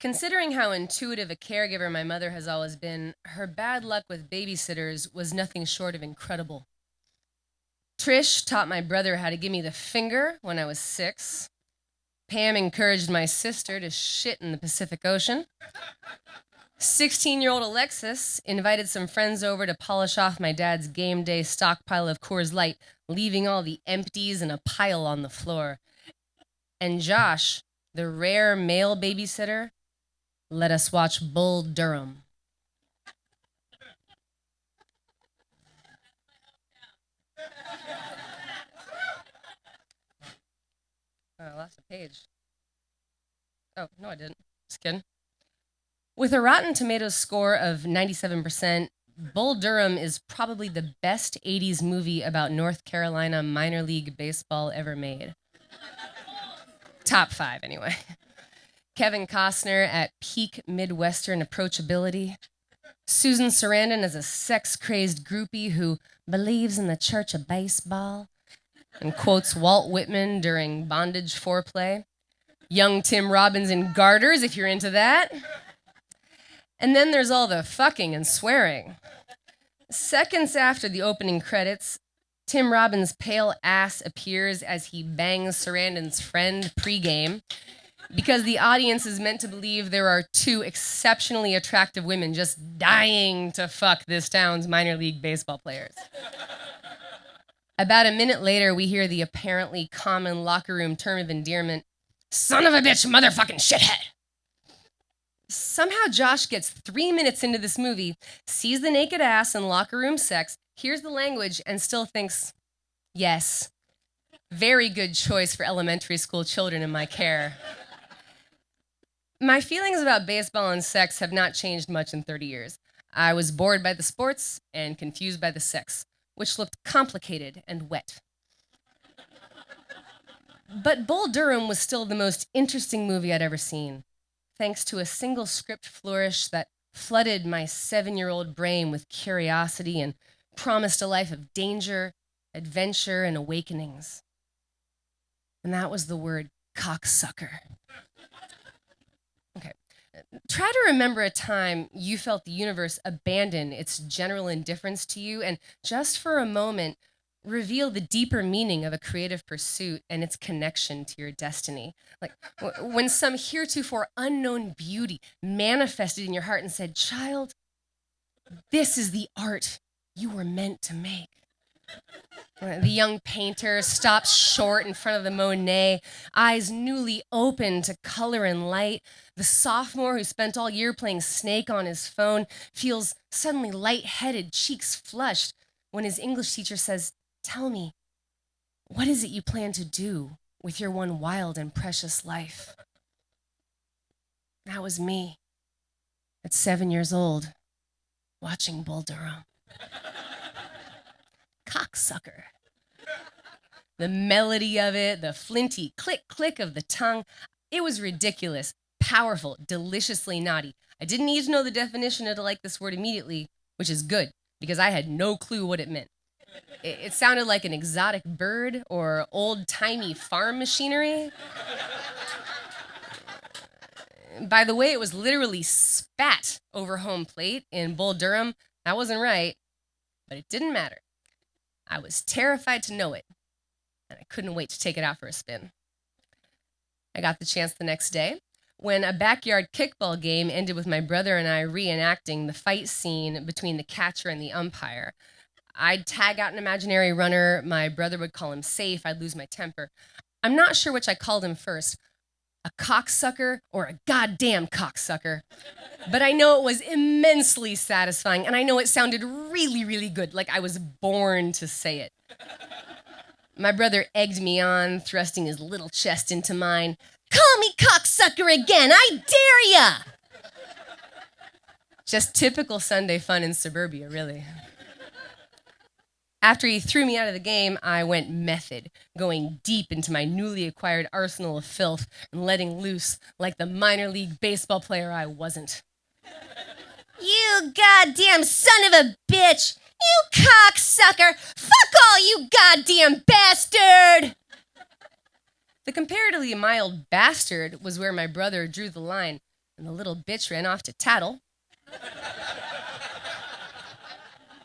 Considering how intuitive a caregiver my mother has always been, her bad luck with babysitters was nothing short of incredible. Trish taught my brother how to give me the finger when I was 6. Pam encouraged my sister to shit in the Pacific Ocean. 16-year-old Alexis invited some friends over to polish off my dad's game day stockpile of Coors Light, leaving all the empties in a pile on the floor. And Josh, the rare male babysitter, let us watch Bull Durham. Oh, I lost a page. Oh, no, I didn't. Just kidding. With a Rotten Tomatoes score of 97%, Bull Durham is probably the best 80s movie about North Carolina minor league baseball ever made. Top 5, anyway. Kevin Costner at peak Midwestern approachability. Susan Sarandon as a sex-crazed groupie who believes in the church of baseball and quotes Walt Whitman during bondage foreplay. Young Tim Robbins in garters, if you're into that. And then there's all the fucking and swearing. Seconds after the opening credits, Tim Robbins' pale ass appears as he bangs Sarandon's friend pregame because the audience is meant to believe there are 2 exceptionally attractive women just dying to fuck this town's minor league baseball players. About a minute later, we hear the apparently common locker room term of endearment, "Son of a bitch, motherfucking shithead." Somehow Josh gets 3 minutes into this movie, sees the naked ass and locker room sex, hears the language, and still thinks, yes, very good choice for elementary school children in my care. My feelings about baseball and sex have not changed much in 30 years. I was bored by the sports and confused by the sex, which looked complicated and wet. But Bull Durham was still the most interesting movie I'd ever seen, thanks to a single script flourish that flooded my 7-year-old brain with curiosity and promised a life of danger, adventure, and awakenings. And that was the word cocksucker. Okay. Try to remember a time you felt the universe abandon its general indifference to you and just for a moment reveal the deeper meaning of a creative pursuit and its connection to your destiny. Like when some heretofore unknown beauty manifested in your heart and said, "Child, this is the art you were meant to make." The young painter stops short in front of the Monet, eyes newly open to color and light. The sophomore who spent all year playing Snake on his phone feels suddenly lightheaded, cheeks flushed, when his English teacher says, "Tell me, what is it you plan to do with your one wild and precious life?" That was me, at 7 years old, watching Bull Durham. Cocksucker. The melody of it, the flinty click-click of the tongue, it was ridiculous, powerful, deliciously naughty. I didn't need to know the definition to like this word immediately, which is good, because I had no clue what it meant. It sounded like an exotic bird or old-timey farm machinery. By the way, it was literally spat over home plate in Bull Durham. That wasn't right, but it didn't matter. I was terrified to know it, and I couldn't wait to take it out for a spin. I got the chance the next day when a backyard kickball game ended with my brother and I reenacting the fight scene between the catcher and the umpire. I'd tag out an imaginary runner, my brother would call him safe, I'd lose my temper. I'm not sure which I called him first, a cocksucker or a goddamn cocksucker. But I know it was immensely satisfying, and I know it sounded really, really good, like I was born to say it. My brother egged me on, thrusting his little chest into mine. "Call me cocksucker again, I dare ya!" Just typical Sunday fun in suburbia, really. After he threw me out of the game, I went method, going deep into my newly acquired arsenal of filth and letting loose like the minor league baseball player I wasn't. "You goddamn son of a bitch! You cocksucker! Fuck all, you goddamn bastard!" The comparatively mild bastard was where my brother drew the line. and the little bitch ran off to tattle.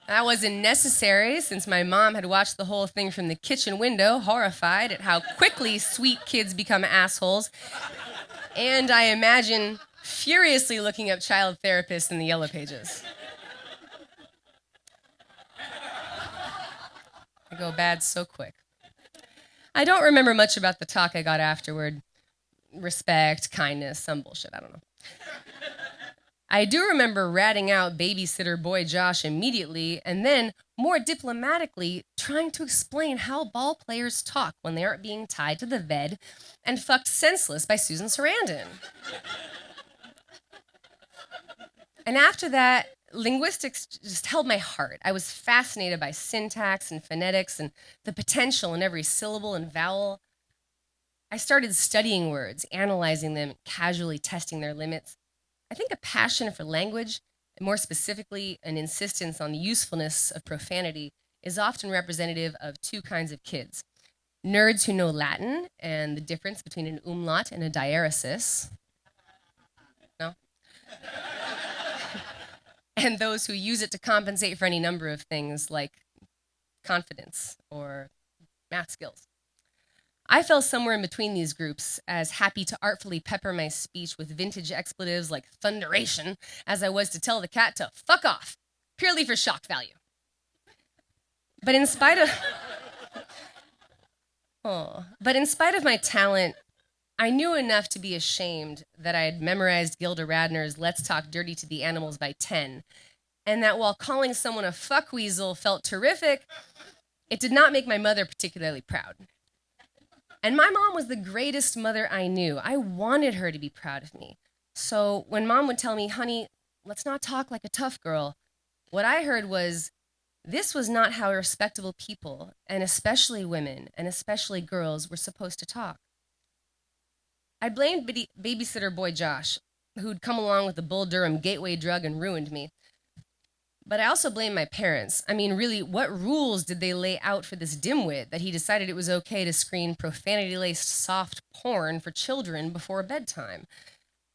That wasn't necessary, since my mom had watched the whole thing from the kitchen window, horrified at how quickly sweet kids become assholes, and I imagine furiously looking up child therapists in the yellow pages. I go bad so quick. I don't remember much about the talk I got afterward. Respect, kindness, some bullshit, I don't know. I do remember ratting out babysitter boy Josh immediately, and then, more diplomatically, trying to explain how ball players talk when they aren't being tied to the bed and fucked senseless by Susan Sarandon. And after that, linguistics just held my heart. I was fascinated by syntax and phonetics and the potential in every syllable and vowel. I started studying words, analyzing them, casually testing their limits. I think a passion for language, and more specifically, an insistence on the usefulness of profanity, is often representative of two kinds of kids. Nerds who know Latin and the difference between an umlaut and a diaeresis. No? And those who use it to compensate for any number of things like confidence or math skills. I fell somewhere in between these groups, as happy to artfully pepper my speech with vintage expletives like thunderation as I was to tell the cat to fuck off, purely for shock value. But in spite of my talent, I knew enough to be ashamed that I had memorized Gilda Radner's Let's Talk Dirty to the Animals by 10, and that while calling someone a fuckweasel felt terrific, it did not make my mother particularly proud. And my mom was the greatest mother I knew. I wanted her to be proud of me. So when mom would tell me, honey, let's not talk like a tough girl, what I heard was, this was not how respectable people, and especially women, and especially girls, were supposed to talk. I blamed babysitter boy Josh, who'd come along with the Bull Durham gateway drug and ruined me. But I also blame my parents. I mean, really, what rules did they lay out for this dimwit that he decided it was okay to screen profanity-laced soft porn for children before bedtime?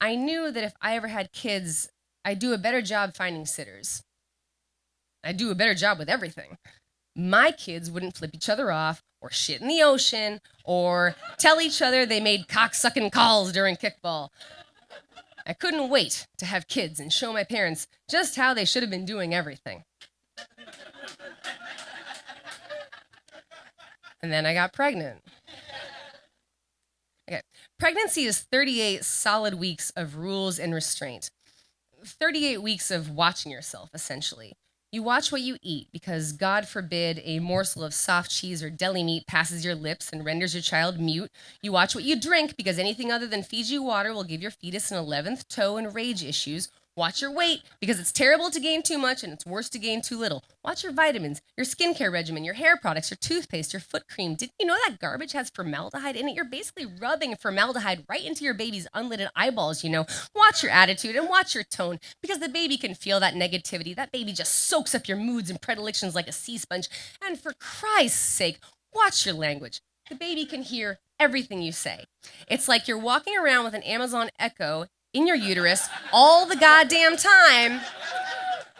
I knew that if I ever had kids, I'd do a better job finding sitters. I'd do a better job with everything. My kids wouldn't flip each other off, or shit in the ocean, or tell each other they made cocksucking calls during kickball. I couldn't wait to have kids and show my parents just how they should have been doing everything. And then I got pregnant. Okay. Pregnancy is 38 solid weeks of rules and restraint. 38 weeks of watching yourself, essentially. You watch what you eat because, God forbid, a morsel of soft cheese or deli meat passes your lips and renders your child mute. You watch what you drink because anything other than Fiji water will give your fetus an 11th toe and rage issues. Watch your weight because it's terrible to gain too much and it's worse to gain too little. Watch your vitamins, your skincare regimen, your hair products, your toothpaste, your foot cream. Did you know that garbage has formaldehyde in it? You're basically rubbing formaldehyde right into your baby's unlidded eyeballs, you know. Watch your attitude and watch your tone because the baby can feel that negativity. That baby just soaks up your moods and predilections like a sea sponge. And for Christ's sake, watch your language. The baby can hear everything you say. It's like you're walking around with an Amazon Echo in your uterus all the goddamn time,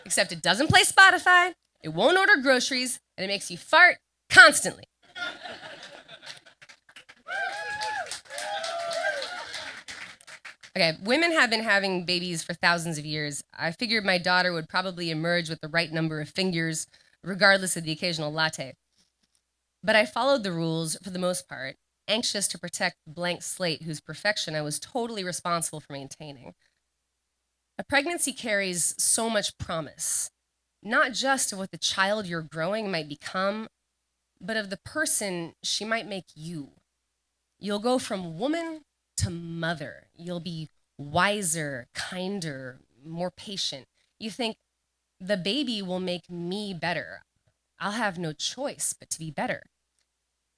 except it doesn't play Spotify, it won't order groceries, and it makes you fart constantly. Okay, women have been having babies for thousands of years. I figured my daughter would probably emerge with the right number of fingers, regardless of the occasional latte. But I followed the rules for the most part, anxious to protect the blank slate whose perfection I was totally responsible for maintaining. A pregnancy carries so much promise, not just of what the child you're growing might become, but of the person she might make you. You'll go from woman to mother. You'll be wiser, kinder, more patient. You think, the baby will make me better. I'll have no choice but to be better.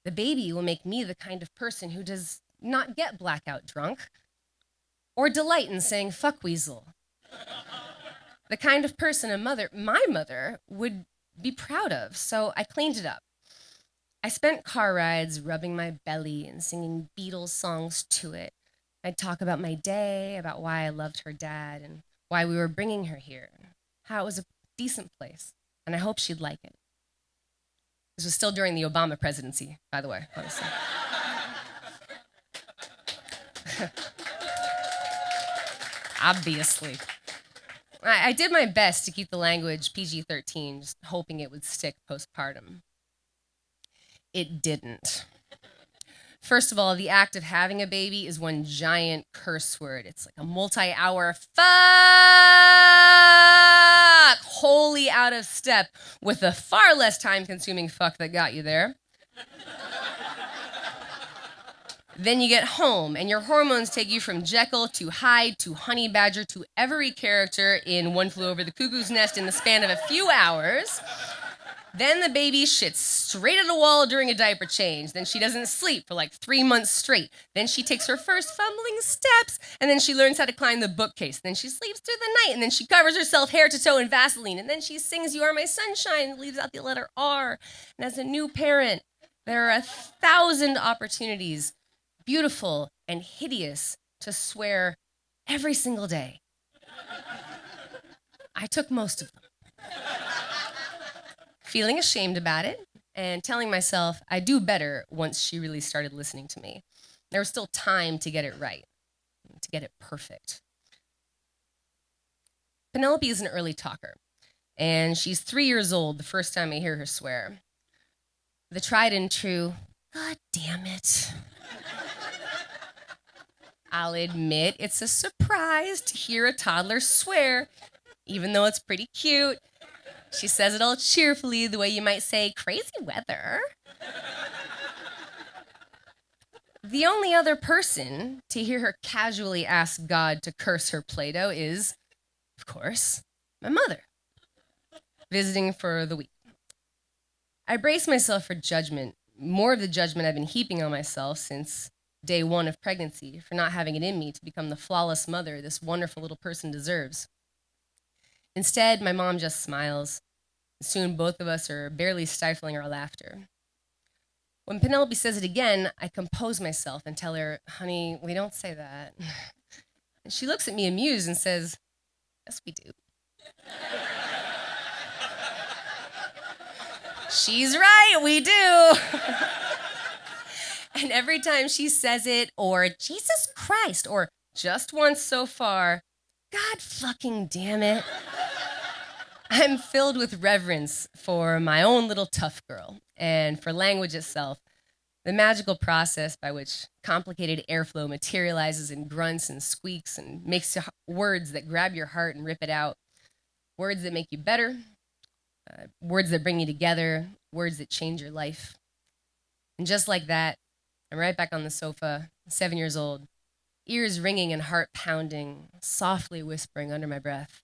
The baby will make me the kind of person who does not get blackout drunk or delight in saying fuck weasel. The kind of person my mother, would be proud of, so I cleaned it up. I spent car rides rubbing my belly and singing Beatles songs to it. I'd talk about my day, about why I loved her dad, and why we were bringing her here, how it was a decent place, and I hope she'd like it. This was still during the Obama presidency, by the way, honestly. Obviously. I did my best to keep the language PG-13, just hoping it would stick postpartum. It didn't. First of all, the act of having a baby is one giant curse word. It's like a multi-hour fuck, wholly out of step with the far less time-consuming fuck that got you there. Then you get home, and your hormones take you from Jekyll to Hyde to Honey Badger to every character in One Flew Over the Cuckoo's Nest in the span of a few hours. Then the baby shits straight at a wall during a diaper change. Then she doesn't sleep for like 3 months straight. Then she takes her first fumbling steps, and then she learns how to climb the bookcase. Then she sleeps through the night, and then she covers herself hair to toe in Vaseline. And then she sings You Are My Sunshine and leaves out the letter R. And as a new parent, there are 1,000 opportunities, beautiful and hideous, to swear every single day. I took most of them. Feeling ashamed about it and telling myself I'd do better once she really started listening to me. There was still time to get it right, to get it perfect. Penelope is an early talker, and she's 3 years old the first time I hear her swear. The tried and true, God damn it. I'll admit it's a surprise to hear a toddler swear, even though it's pretty cute. She says it all cheerfully, the way you might say, crazy weather. The only other person to hear her casually ask God to curse her Play-Doh is, of course, my mother, visiting for the week. I brace myself for judgment, more of the judgment I've been heaping on myself since day 1 of pregnancy, for not having it in me to become the flawless mother this wonderful little person deserves. Instead, my mom just smiles. Soon both of us are barely stifling our laughter. When Penelope says it again, I compose myself and tell her, honey, we don't say that. And she looks at me amused and says, yes, we do. She's right, we do. And every time she says it, or Jesus Christ, or just once so far, God fucking damn it, I'm filled with reverence for my own little tough girl and for language itself, the magical process by which complicated airflow materializes in grunts and squeaks and makes words that grab your heart and rip it out, words that make you better, words that bring you together, words that change your life. And just like that, I'm right back on the sofa, 7 years old, ears ringing and heart pounding, softly whispering under my breath,